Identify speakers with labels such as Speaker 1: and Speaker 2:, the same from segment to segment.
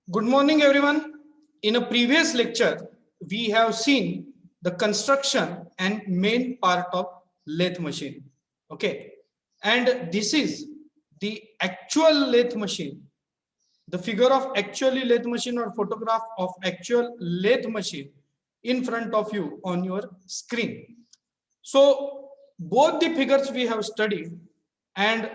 Speaker 1: Good morning, everyone. In a previous lecture, we have seen the construction and main part of lathe machine. Okay. And this is the actual lathe machine. The figure of actually lathe machine or photograph of actual lathe machine in front of you on your screen. So both the figures we have studied, and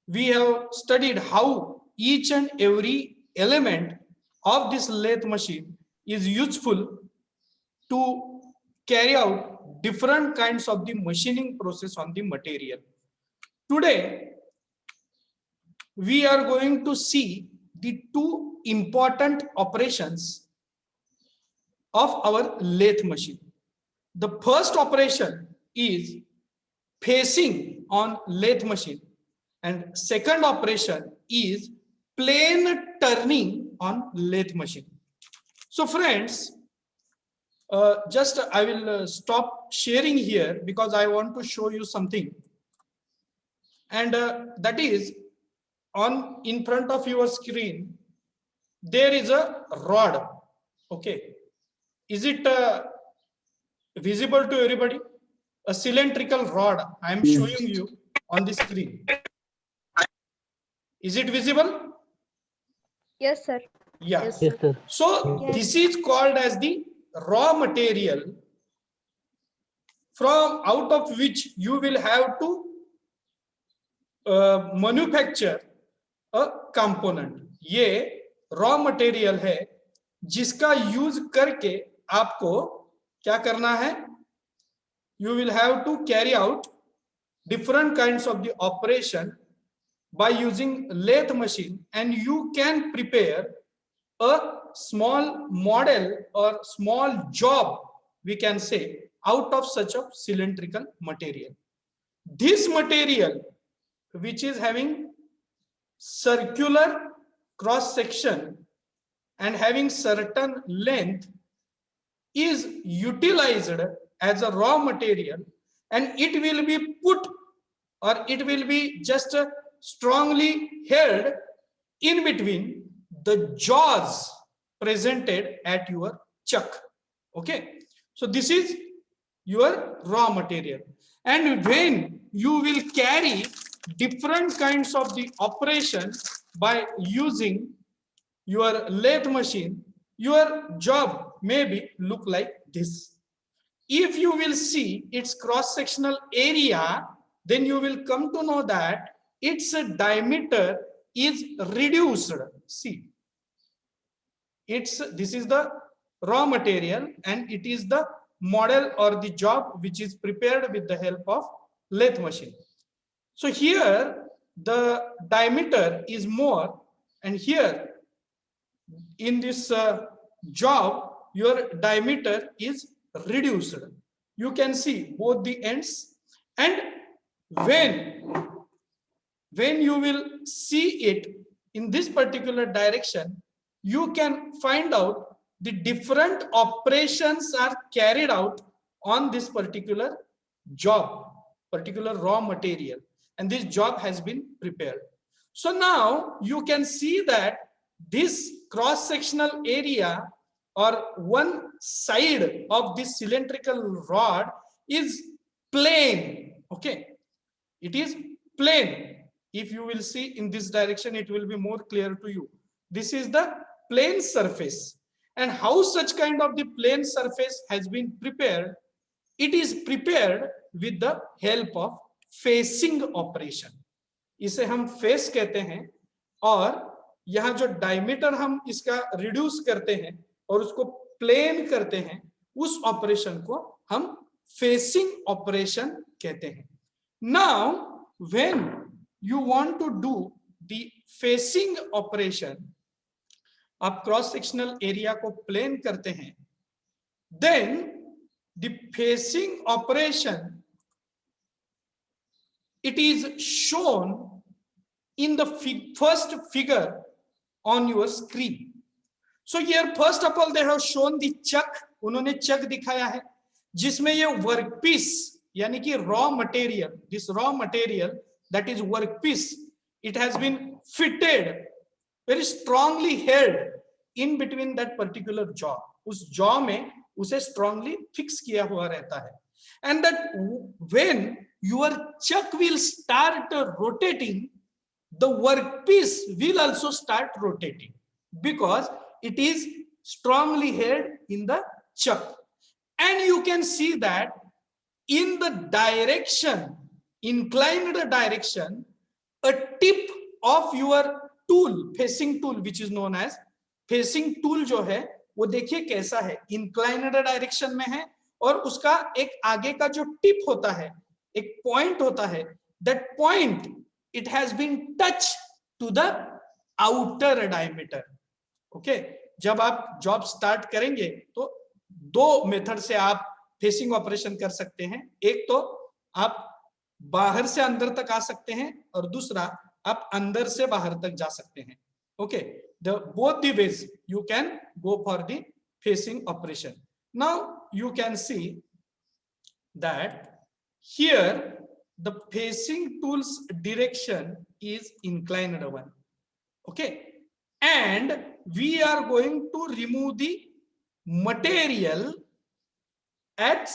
Speaker 1: we have studied how each and every element of this lathe machine is useful to carry out different kinds of the machining process on the material. Today, we are going to see the two important operations of our lathe machine. The first operation is facing on lathe machine, and second operation is plane turning on lathe machine. So friends, just I will stop sharing here because I want to show you something, and that is on in front of your screen there is a rod. Okay, is it visible to everybody? A cylindrical rod I am showing you on the screen. Is it visible?
Speaker 2: Yes, sir.
Speaker 1: Yeah.
Speaker 2: Yes,
Speaker 3: Yes,
Speaker 2: sir.
Speaker 3: sir.
Speaker 1: So
Speaker 2: Yes.
Speaker 1: this is called as the raw material from out of which you will have to manufacture a component. ये raw material है जिसका use करके आपको क्या करना है? You will have to carry out different kinds of the operation by using lathe machine, and you can prepare a small model or small job, we can say, out of such a cylindrical material. This material, which is having circular cross section and having certain length, is utilized as a raw material, and it will be put, or it will be just strongly held in between the jaws presented at your chuck. Okay, so this is your raw material, and when you will carry different kinds of the operation by using your lathe machine, your job maybe look like this. If you will see its cross-sectional area, then you will come to know that its diameter is reduced. See, this is the raw material, and it is the model or the job which is prepared with the help of lathe machine. So here the diameter is more, and here in this job your diameter is reduced. You can see both the ends, and when you will see it in this particular direction, you can find out the different operations are carried out on this particular job, particular raw material, and this job has been prepared. So now you can see that this cross-sectional area or one side of this cylindrical rod is plane. Okay, it is plane. If you will see in this direction, it will be more clear to you. This is the plane surface, and how such kind of the plane surface has been prepared? It is prepared with the help of facing operation. इसे हम face कहते हैं, और यहाँ जो diameter हम इसका reduce करते हैं और उसको प्लेन करते हैं, उस ऑपरेशन को हम फेसिंग ऑपरेशन कहते हैं. Now when you want to do the facing operation, आप क्रॉस सेक्शनल एरिया को प्लेन करते हैं, then the facing operation, it is shown in the first figure on your screen. So here first of all they have shown the chuck. उन्होंने चक दिखाया है जिसमें ये workpiece यानी कि raw material, this raw material that is workpiece, it has been fitted, very strongly held in between that particular jaw, उस jaw में उसे स्ट्रांगली फिक्स किया हुआ रहता है. And that when your chuck will start rotating, the workpiece will also start rotating because it is strongly held in the chuck. And you can see that in the direction, inclined direction, a tip of your tool, facing tool, which is known as facing tool, जो है वो देखिए कैसा है, inclined direction में है, और उसका एक आगे का जो टिप होता है, एक पॉइंट होता है, that point it has been touched to the outer diameter. Okay, जब आप जॉब स्टार्ट करेंगे तो दो मेथड से आप फेसिंग ऑपरेशन कर सकते हैं. एक तो आप बाहर से अंदर तक आ सकते हैं और दूसरा आप अंदर से बाहर तक जा सकते हैं. Okay, the both the ways you can go for the facing operation. Now you can see that here the facing tool's direction is inclined one. Okay, and we are going to remove the material at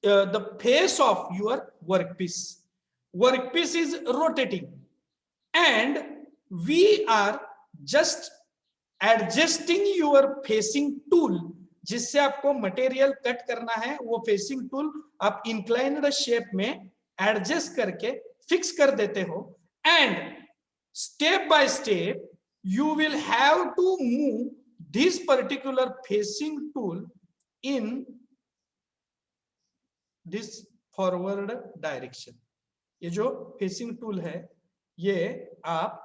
Speaker 1: the face of your workpiece. Workpiece is rotating and we are just adjusting your facing tool. जिससे आपको material cut करना है, वो facing tool आप inclined shape में adjust करके fix कर देते हो. And step by step you will have to move this particular facing tool in this forward direction. ये जो फेसिंग टूल है ये आप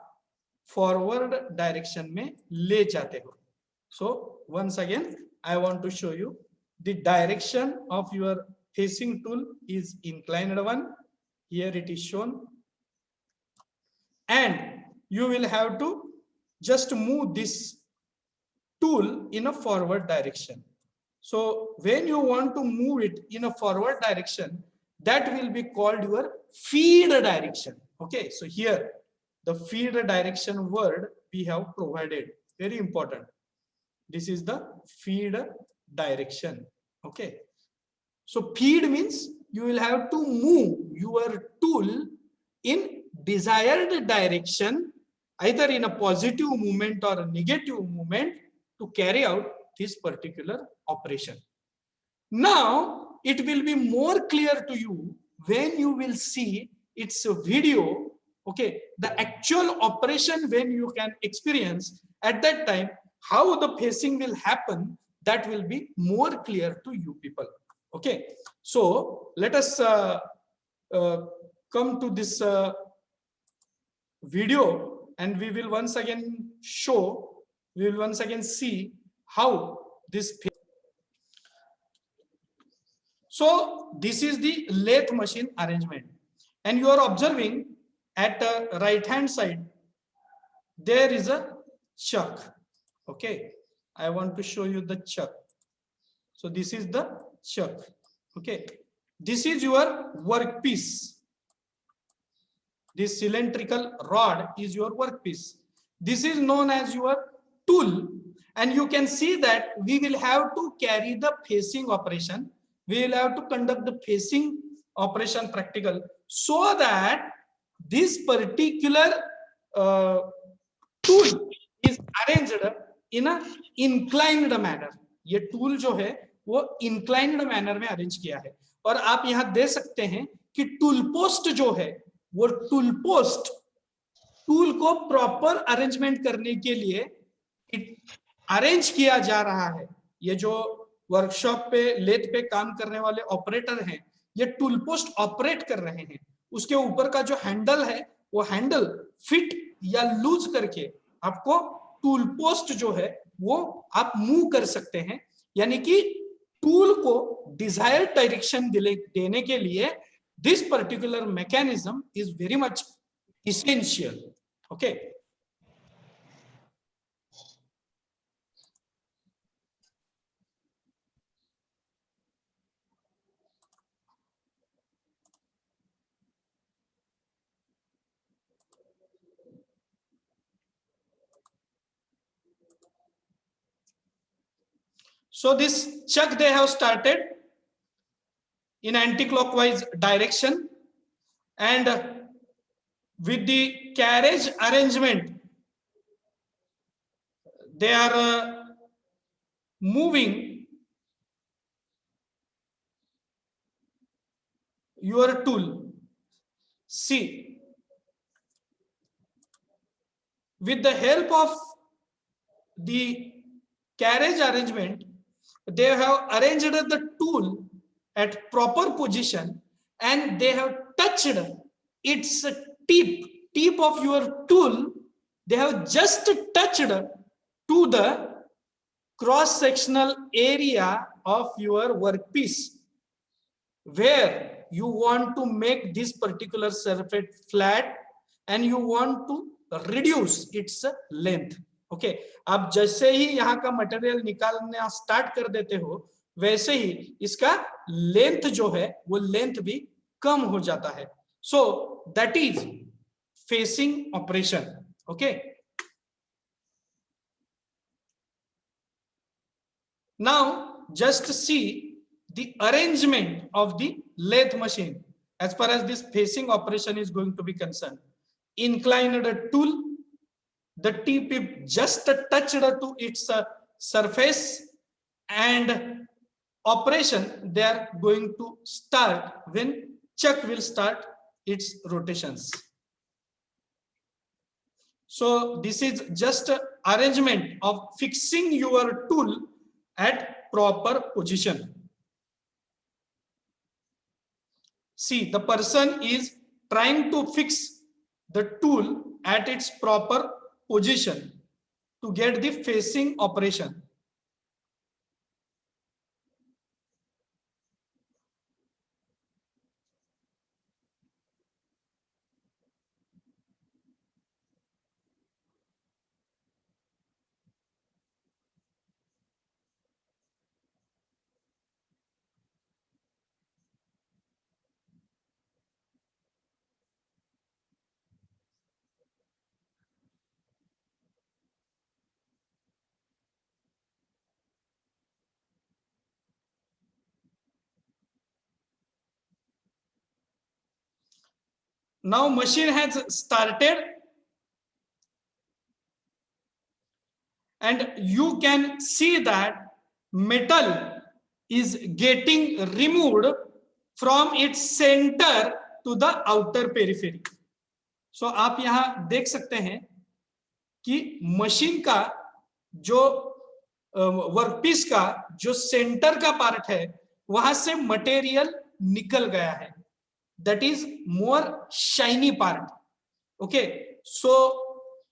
Speaker 1: फॉरवर्ड डायरेक्शन में ले जाते हो. So once again I want to show you the direction of your facing tool is inclined one. Here it is shown, and you will have to just move this tool in a forward direction. So when you want to move it in a forward direction, that will be called your feed direction. Okay, so here the feed direction word we have provided, very important. This is the feed direction. Okay, so feed means you will have to move your tool in desired direction, either in a positive movement or a negative movement, to carry out this particular operation. Now it will be more clear to you when you will see its video. Okay, the actual operation when you can experience at that time how the facing will happen, that will be more clear to you people. Okay, so let us come to this video, and we will once again show, we will once again see how this. So this is the lathe machine arrangement, and you are observing at the right hand side there is a chuck. Okay, I want to show you the chuck. So this is the chuck. Okay, this is your workpiece. This cylindrical rod is your workpiece. This is known as your tool, and you can see that we will have to carry the facing operation. We will have to conduct the facing operation practical, so that this particular tool is arranged in a inclined manner. ये tool जो है वो inclined manner में arrange किया है, और आप यहाँ दे सकते हैं कि टूल पोस्ट जो है वो टूल पोस्ट टूल को प्रॉपर अरेंजमेंट करने के लिए अरेंज किया जा रहा है. ये जो वर्कशॉप पे लेथ पे काम करने वाले ऑपरेटर हैं, ये टूल पोस्ट ऑपरेट कर रहे हैं. उसके ऊपर का जो हैंडल है वो हैंडल फिट या लूज करके आपको टूल पोस्ट जो है वो आप मूव कर सकते हैं. यानी कि टूल को डिजायर्ड डायरेक्शन देने के लिए this particular mechanism is very much essential. Okay. So this chuck they have started in anti-clockwise direction, and with the carriage arrangement they are moving your tool. See, with the help of the carriage arrangement, they have arranged the tool at proper position, and they have touched its tip of your tool. They have just touched to the cross sectional area of your workpiece, where you want to make this particular surface flat and you want to reduce its length. Okay आप जैसे ही यहाँ का material निकालना start कर देते हो, वैसे ही इसका लेंथ जो है वो लेंथ भी कम हो जाता है. So that is facing operation. Okay, now just see the arrangement of the lathe machine as far as this facing operation is going to be concerned. Inclined tool, the tip is just touched to its surface, and operation they are going to start when chuck will start its rotations. So this is just arrangement of fixing your tool at proper position. See, the person is trying to fix the tool at its proper position to get the facing operation. Now machine has started, and you can see that metal is getting removed from its center to the outer periphery. So आप यहां देख सकते हैं कि machine का जो workpiece का जो सेंटर का पार्ट है वहां से मटेरियल निकल गया है. That is more shiny part. Okay, so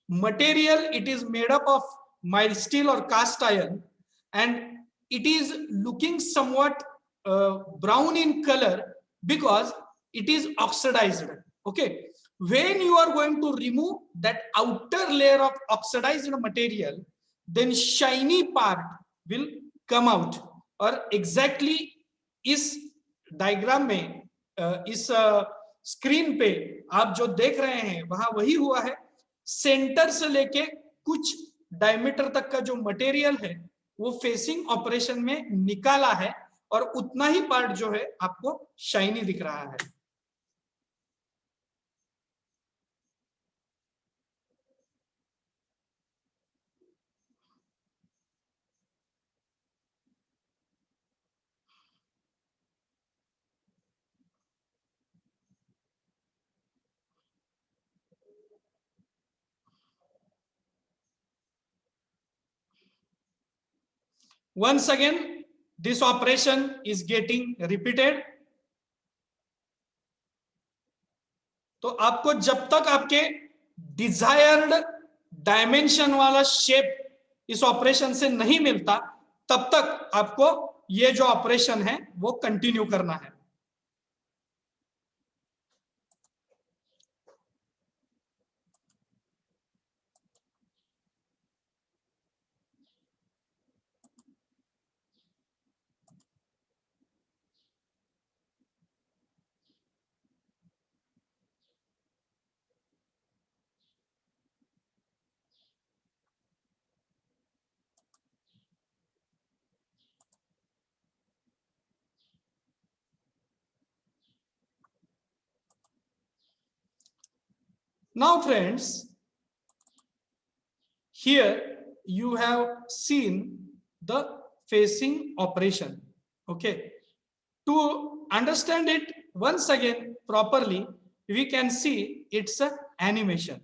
Speaker 1: material, it is made up of mild steel or cast iron, and it is looking somewhat brown in color because it is oxidized. Okay, when you are going to remove that outer layer of oxidized material, then shiny part will come out. और exactly इस diagram में इस screen पे आप जो देख रहे हैं वहां वही हुआ है. सेंटर से लेके कुछ डायमीटर तक का जो मटेरियल है वो फेसिंग ऑपरेशन में निकाला है, और उतना ही पार्ट जो है आपको शाइनी दिख रहा है. Once again, this operation is getting repeated. तो आपको जब तक आपके डिजायर्ड डायमेंशन वाला शेप इस ऑपरेशन से नहीं मिलता, तब तक आपको ये जो ऑपरेशन है वो कंटिन्यू करना है. Now friends, here you have seen the facing operation. Okay, to understand it once again properly, we can see it's a animation.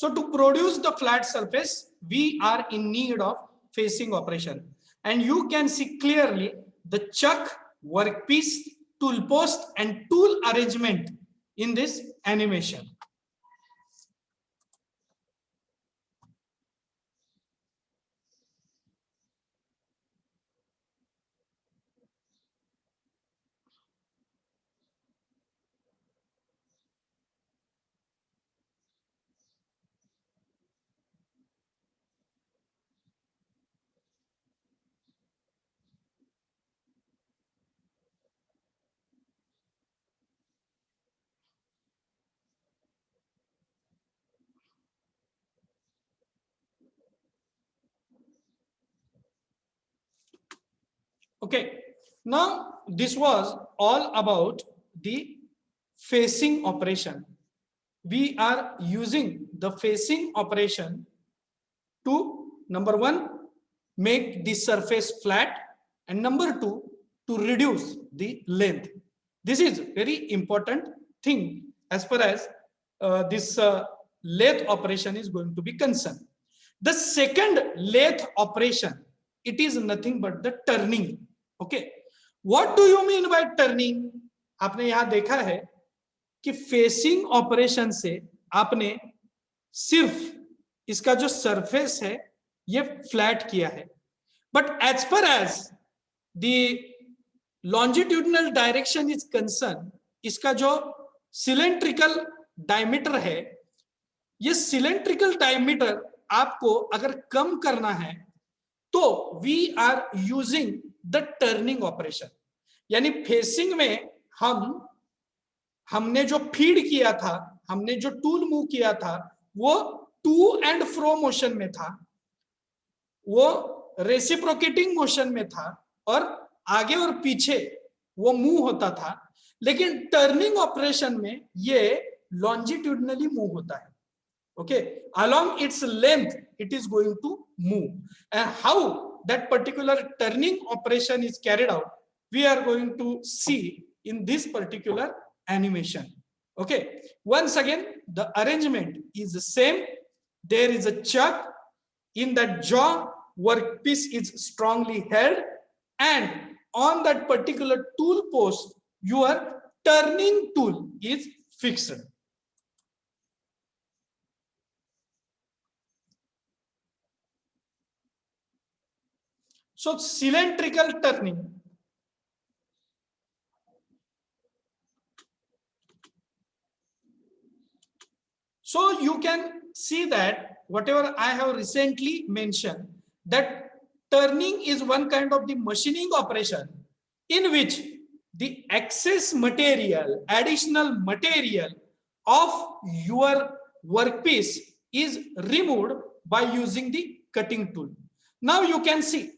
Speaker 1: So to produce the flat surface, we are in need of facing operation. And you can see clearly the chuck, workpiece, tool post and tool arrangement in this animation. Okay, now this was all about the facing operation. We are using the facing operation to, number one, make the surface flat, and number two, to reduce the length. This is very important thing as far as this lathe operation is going to be concerned. The second lathe operation, it is nothing but the turning. Okay, what do you mean by turning? आपने यहां देखा है कि facing operation से आपने सिर्फ इसका जो सरफेस है ये फ्लैट किया है, but as per as the longitudinal direction is concern, इसका जो सिलेंड्रिकल डायमीटर है, ये सिलेंड्रिकल डायमीटर आपको अगर कम करना है तो we are using the turning operation. यानी फेसिंग में हमने जो फीड किया था, हमने जो टूल मूव किया था, वो टू एंड फ्रो मोशन में था, वो रेसिप्रोकेटिंग मोशन में था और आगे और पीछे वो मूव होता था. लेकिन टर्निंग ऑपरेशन में ये लॉन्जिट्यूडनली मूव होता है. Okay, along its length it is going to move, and how that particular turning operation is carried out we are going to see in this particular animation. Okay, once again the arrangement is the same. There is a chuck, in that jaw workpiece is strongly held, and on that particular tool post your turning tool is fixed. So cylindrical turning. So you can see that whatever I have recently mentioned, that turning is one kind of the machining operation in which the excess material, additional material of your workpiece is removed by using the cutting tool. Now you can see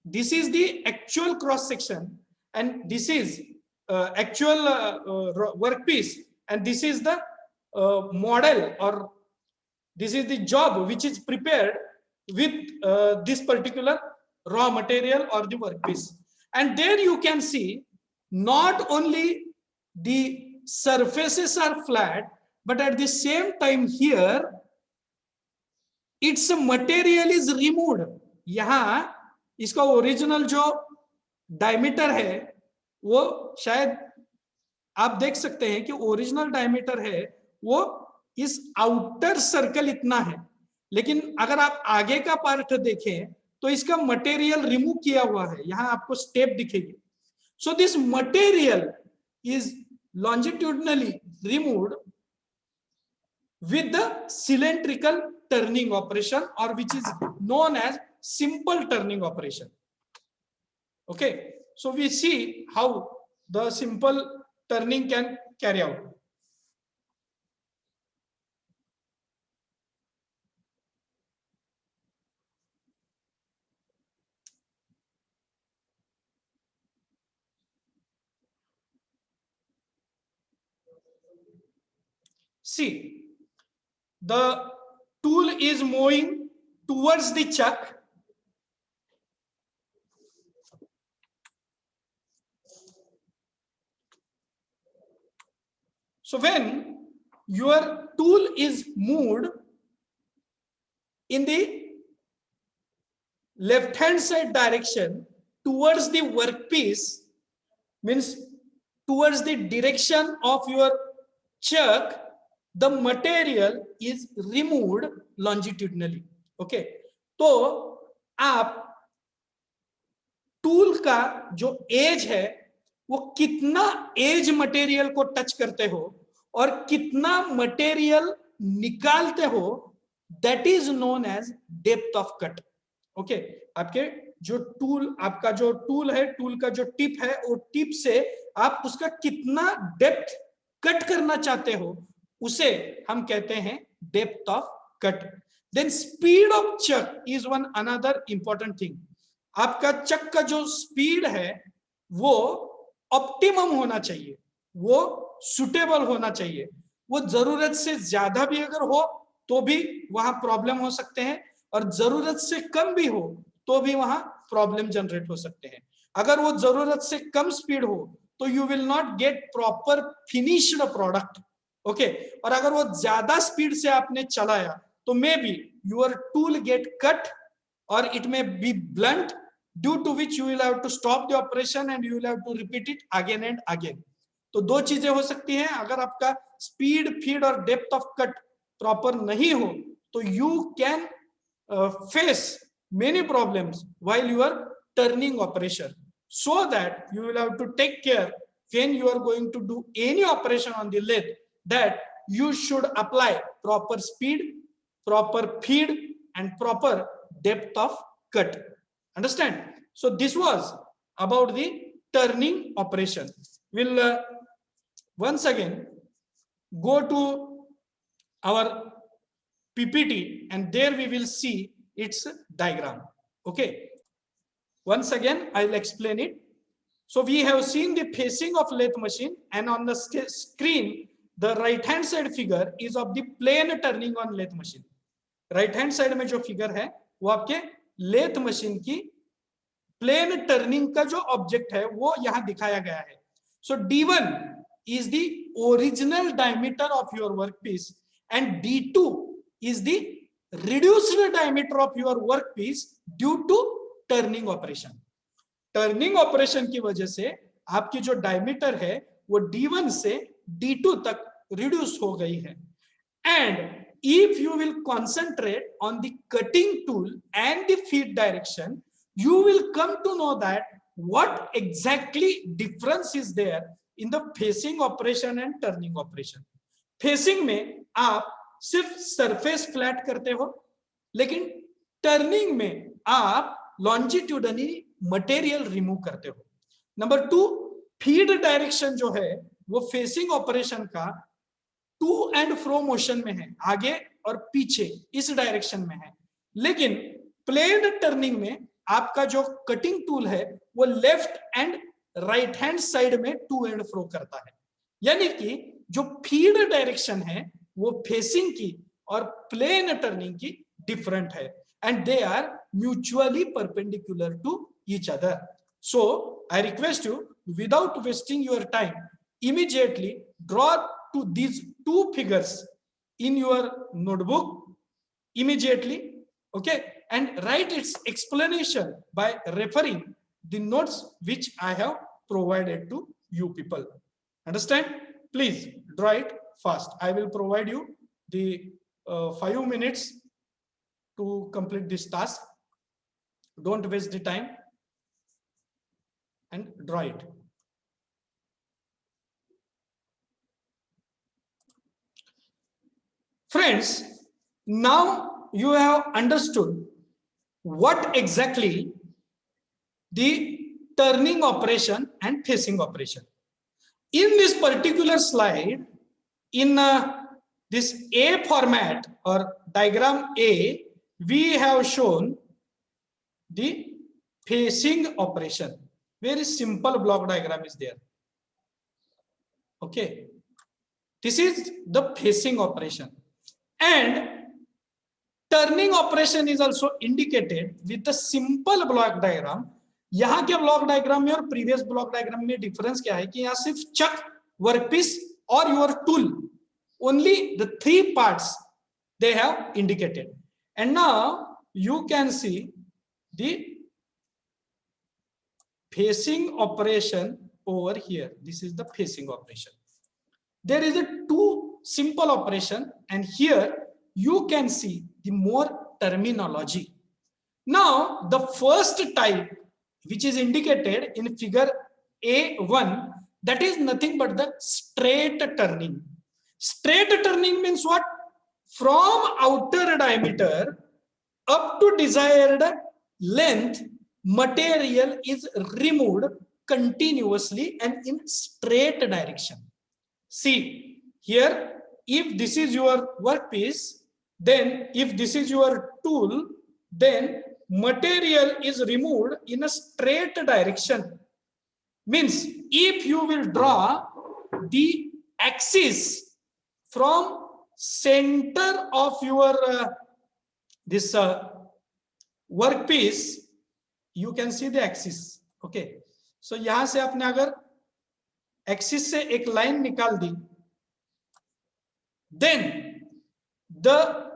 Speaker 1: this is the actual cross section, and this is actual workpiece, and this is the model, or this is the job which is prepared with this particular raw material or the workpiece. And there you can see not only the surfaces are flat, but at the same time here its material is removed. यहाँ इसका original जो diameter है वो शायद आप देख सकते हैं कि ओरिजिनल डायमीटर है वो इस आउटर सर्कल इतना है, लेकिन अगर आप आगे का पार्ट देखें तो इसका मटेरियल रिमूव किया हुआ है. यहाँ आपको स्टेप दिखेगी. So this material is longitudinally removed with the cylindrical turning operation, or which is known as simple turning operation. Okay, so we see how the simple turning can carry out. See, the tool is moving towards the chuck. So when your tool is moved in the left hand side direction towards the workpiece, means towards the direction of your chuck, the material is removed longitudinally. Okay, तो आप tool का जो as है वो कितना as material को touch करते हो और कितना मटेरियल निकालते हो, that is known as depth of cut. Okay, आपके जो टूल, आपका जो टूल है, टूल का जो टिप है, वो टिप से आप उसका कितना डेप्थ कट करना चाहते हो, उसे हम कहते हैं depth of cut. Then speed of chuck is one another important thing. आपका चक का जो स्पीड है वो ऑप्टिमम होना चाहिए, वो सुटेबल होना चाहिए. वो जरूरत से ज्यादा भी अगर हो तो भी वहां प्रॉब्लम हो सकते हैं, और जरूरत से कम भी हो तो भी वहां प्रॉब्लम जनरेट हो सकते हैं. अगर वो जरूरत से कम स्पीड हो तो you will not get proper finished product. Okay, और अगर वो ज्यादा स्पीड से आपने चलाया तो maybe your tool get cut और it may be blunt, due to which you will have to stop the operation and you will have to repeat it again and again. तो दो चीजें हो सकती हैं. अगर आपका स्पीड, फीड और डेप्थ ऑफ कट प्रॉपर नहीं हो तो you can face many problems while you are turning operation. So that you will have to take care when you are going to do any operation on the lathe, that you should apply proper speed, proper feed and proper depth of cut. Understand? So this was about the turning operation. We'll once again go to our PPT and there we will see its diagram. Okay, once again I'll explain it. So we have seen the facing of lathe machine, and on the screen the right hand side figure is of the plane turning on lathe machine. Right hand side में जो figure है वो आपके lathe machine की plane turning का जो object है वो यहां दिखाया गया है. So D1 is the original diameter of your workpiece and D2 is the reduced diameter of your workpiece due to turning operation. Turning operation की वजह से आपकी जो डायमीटर है वो D1 से D2 तक रिड्यूस हो गई है. And if you will concentrate on the cutting tool and the feed direction, you will come to know that what exactly difference is there in the facing operation and turning operation. Facing में आप सिर्फ surface flat करते हो, लेकिन turning में आप लॉन्जिट्यूडनली material remove करते हो. नंबर 2, फीड डायरेक्शन जो है वो फेसिंग ऑपरेशन का टू एंड फ्रो मोशन में है, आगे और पीछे इस डायरेक्शन में है. लेकिन प्लेन टर्निंग में आपका जो कटिंग टूल है वो left and right hand side में टू एंड फ्रो करता है. यानी कि जो फीड डायरेक्शन है वो फेसिंग की और प्लेन टर्निंग की डिफरेंट है, and they are mutually perpendicular to each other. So I request you, without wasting your time, immediately draw to these two figures in your notebook immediately. Okay, and write its explanation by referring the notes which I have provided to you people. Understand? Please draw it fast. I will provide you the 5 minutes to complete this task. Don't waste the time and draw it. Friends, now you have understood what exactly the turning operation and facing operation. In this particular slide, in this A format or diagram A, we have shown the facing operation. Very simple block diagram is there. Okay, this is the facing operation, and turning operation is also indicated with the simple block diagram. यहाँ के block diagram में और previous block diagram में difference क्या है कि यहाँ सिर्फ चक, वर्कपीस और your tool, only the three parts they have indicated. And now you can see the facing operation over here. This is the facing operation. There is a two simple operation, and here you can see the more terminology. Now the first type, which is indicated in figure A1, that is nothing but the straight turning. Straight turning means what? From outer diameter up to desired length, material is removed continuously and in straight direction. See here, if this is your workpiece, then if this is your tool, then material is removed in a straight direction. Means if you will draw the axis from center of your this workpiece, you can see the axis. Okay, so यहां से आपने अगर axis से एक line निकाल दी, then the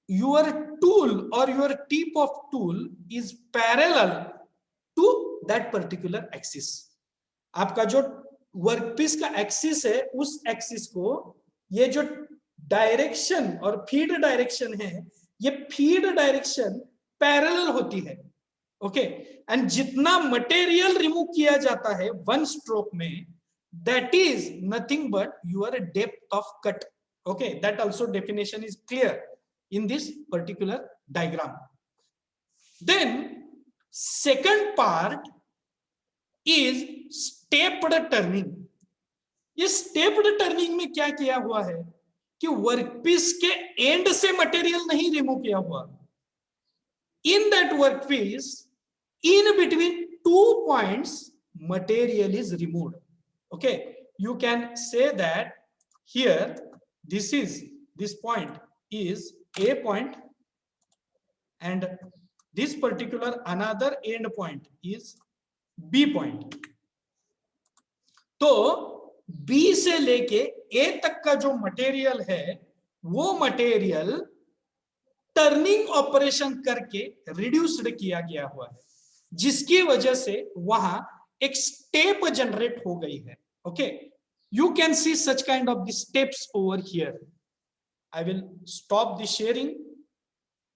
Speaker 1: your tool or your tip of tool is parallel to that particular axis. आपका जो workpiece का एक्सिस है, उस एक्सिस को ये जो डायरेक्शन और फीड डायरेक्शन है, ये फीड डायरेक्शन पैरेलल होती है. ओके, एंड जितना मटेरियल रिमूव किया जाता है वन स्ट्रोक में, that is nothing but your depth of cut. Okay, that also definition is clear in this particular diagram. Then second part is stepped turning. ये stepped turning में क्या किया हुआ है कि वर्कपीस के एंड से मटेरियल नहीं रिमूव किया हुआ. In that workpiece, in between 2 points, material is removed. Okay, you can say that here this point is A point, and this particular another end point is B point. तो B से लेके A तक का जो material है, वो material turning operation करके reduced किया गया हुआ है, जिसकी वजह से वहां एक स्टेप जनरेट हो गई है. Okay, you can see such kind of the steps over here. I will stop the sharing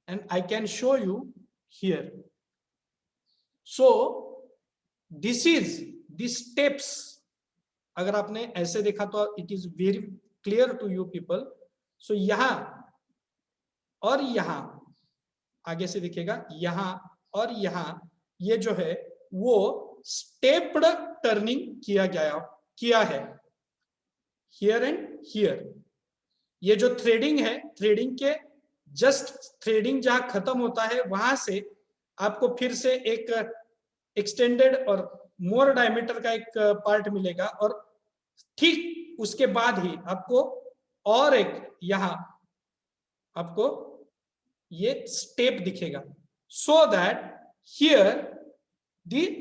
Speaker 1: and I can show you here. So this is the steps. अगर आपने ऐसे देखा तो it is very clear to you people. So यहाँ और यहाँ आगे से दिखेगा, यहाँ और यहाँ ये जो है वो स्टेप्ड टर्निंग किया है. Here and here, ये जो थ्रेडिंग है, थ्रेडिंग के जस्ट थ्रेडिंग जहां खत्म होता है वहां से आपको फिर से एक एक्सटेंडेड और मोर डायमीटर का एक पार्ट मिलेगा, और ठीक उसके बाद ही आपको और एक यहाँ आपको ये स्टेप दिखेगा. So that here the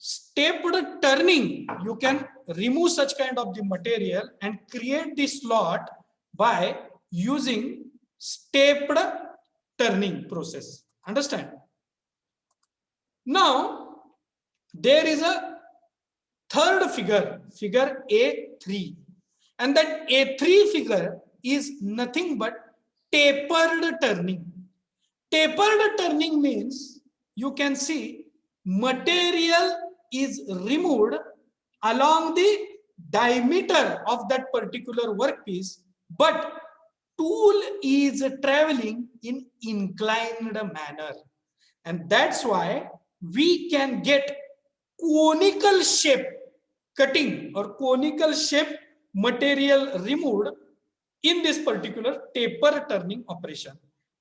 Speaker 1: stepped turning, you can remove such kind of the material and create the slot by using stepped turning process. Understand? Now there is a third figure, figure A3, and that A3 figure is nothing but tapered turning. Tapered turning means you can see material is removed along the diameter of that particular workpiece, but tool is traveling in inclined manner, and that's why we can get conical shape cutting or conical shape material removed in this particular taper turning operation.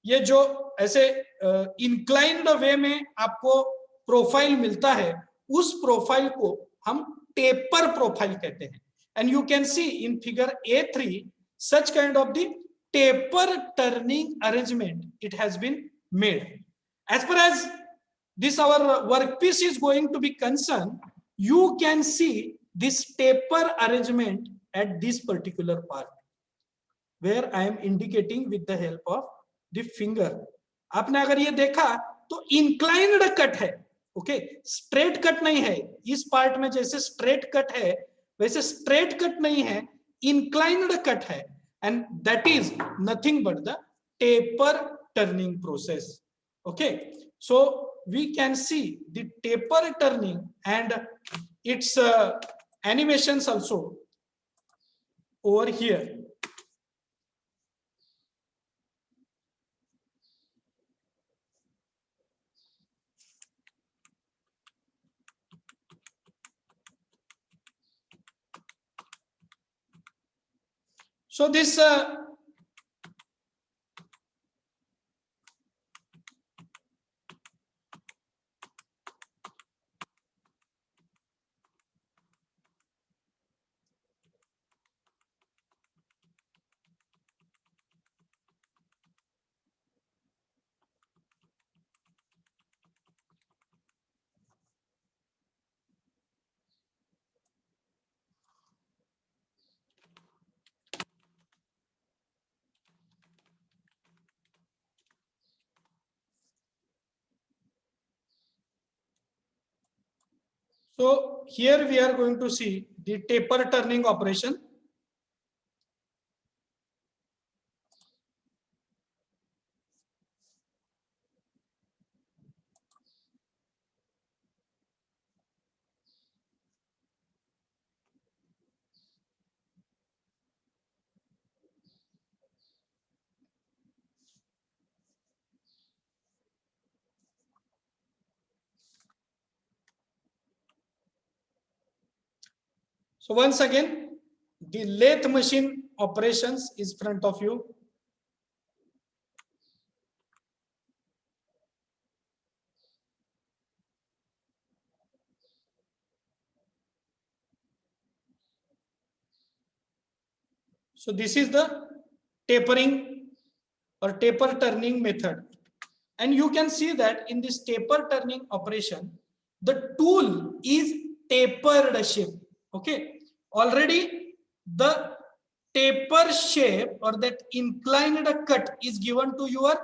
Speaker 1: ये जो ऐसे inclined way में आपको profile मिलता है, उस profile को हम टेपर प्रोफाइल कहते हैं. And you can see in figure A3 such kind of the taper turning arrangement it has been made. As far as this our workpiece is going to be concerned, you can see this taper arrangement at this particular part where I am indicating with the help of the finger. आपने अगर ये देखा तो inclined cut है, okay, straight cut नहीं है. इस part में जैसे स्ट्रेट कट है वैसे स्ट्रेट कट नहीं है, inclined कट है, and that is nothing but the taper turning process. Okay, so we can see the taper turning and its animations also over here. So this so here we are going to see the taper turning operation. So once again, the lathe machine operations is front of you. So this is the tapering or taper turning method. And you can see that in this taper turning operation, the tool is tapered shape. Okay, already the taper shape or that inclined cut is given to your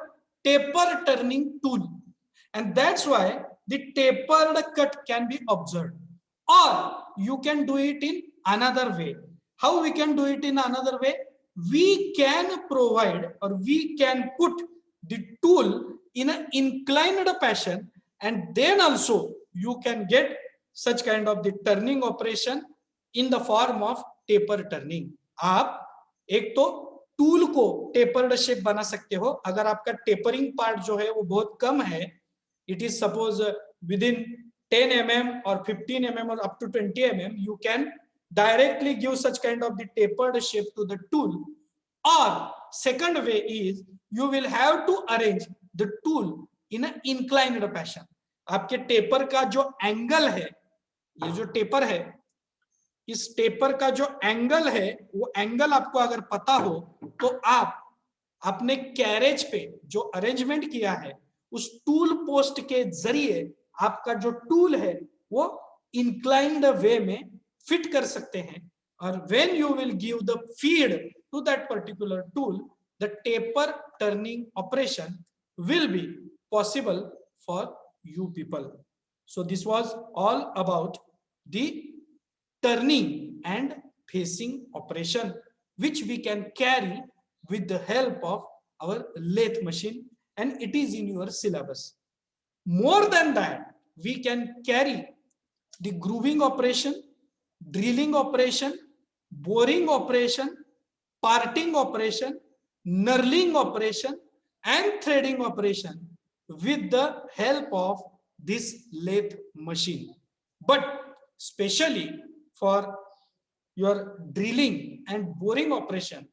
Speaker 1: taper turning tool, and that's why the tapered cut can be observed. Or you can do it in another way. How we can do it in another way? We can provide or we can put the tool in an inclined fashion, and then also you can get such kind of the turning operation in the form of taper turning. आप एक तो tool को tapered shape बना सकते हो अगर आपका tapering part जो है वो बहुत कम है, it is suppose with in 10 mm or 15 mm or up to 20 mm, you can directly give such kind of the tapered shape to the tool. Or second way is you will have to arrange the tool in an inclined fashion. आपके taper का जो angle है, ये जो taper है, इस taper का जो एंगल है वो एंगल आपको अगर पता हो तो आप अपने कैरेज पे जो अरेंजमेंट किया है उस टूल पोस्ट के जरिए आपका जो टूल है वो इंक्लाइंड वे में फिट कर सकते हैं. और when you will give the feed to that particular tool, the taper turning operation will be possible for you people. So this was all about the turning and facing operation which we can carry with the help of our lathe machine, and it is in your syllabus. More than that, we can carry the grooving operation, drilling operation, boring operation, parting operation, knurling operation and threading operation with the help of this lathe machine. But especially for your drilling and boring operation,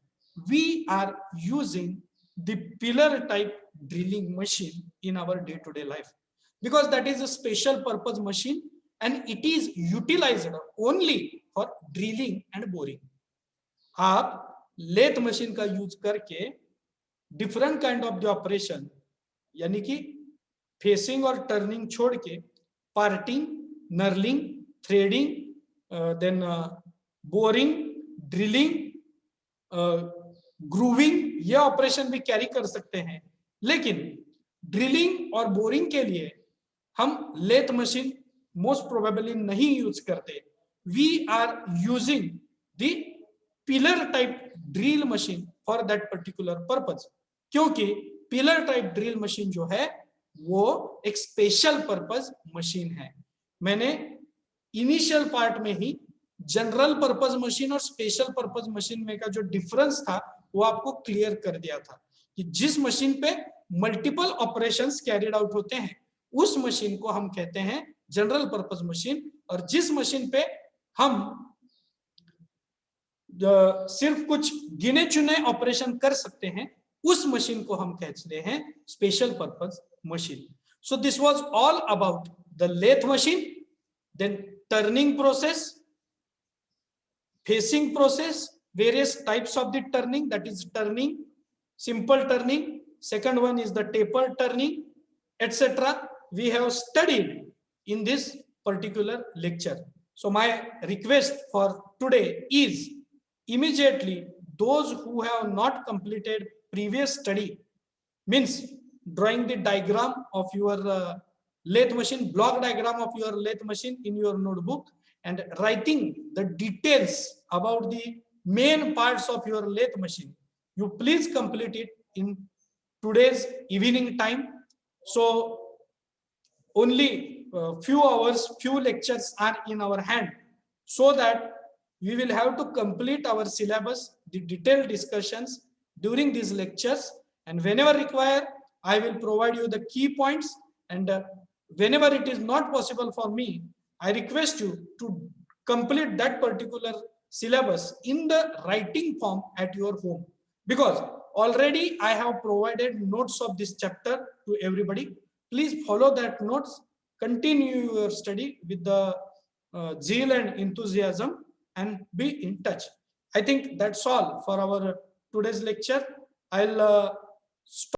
Speaker 1: we are using the pillar type drilling machine in our day-to-day life, because that is a special purpose machine and it is utilized only for drilling and boring. आप lathe machine का use करके different kind of the operation, यानी कि facing और turning छोड़ के parting, knurling, threading, then boring, drilling, grooving, ये operation भी कैरी कर सकते हैं। लेकिन ड्रिलिंग और बोरिंग के लिए हम लेथ मशीन मोस्ट प्रोबेबली नहीं यूज करते। We are using the pillar type drill machine for that particular purpose, क्योंकि पिलर टाइप ड्रिल मशीन जो है वो एक स्पेशल पर्पज मशीन है। मैंने इनिशियल पार्ट में ही जनरल पर्पज मशीन और स्पेशल पर्पज मशीन में का जो डिफरेंस था वो आपको क्लियर कर दिया था कि जिस मशीन पे मल्टीपल ऑपरेशंस कैरिड आउट होते हैं उस मशीन को हम कहते हैं जनरल पर्पज मशीन, और जिस मशीन पे हम सिर्फ कुछ गिने चुने ऑपरेशन कर सकते हैं उस मशीन को हम कहते हैं special purpose machine. So this was all about the lathe machine, then turning process, facing process, various types of the turning, that is turning, simple turning, second one is the taper turning, etc. we have studied in this particular lecture. So my request for today is immediately those who have not completed previous study, means drawing the diagram of your lathe machine, block diagram of your lathe machine in your notebook and writing the details about the main parts of your lathe machine, you please complete it in today's evening time. So only few hours, few lectures are in our hand, so that we will have to complete our syllabus, the detailed discussions during these lectures, and whenever required I will provide you the key points, and whenever it is not possible for me, I request you to complete that particular syllabus in the writing form at your home, because already I have provided notes of this chapter to everybody. Please follow that notes, continue your study with the zeal and enthusiasm, and be in touch. I think that's all for our today's lecture. I'll stop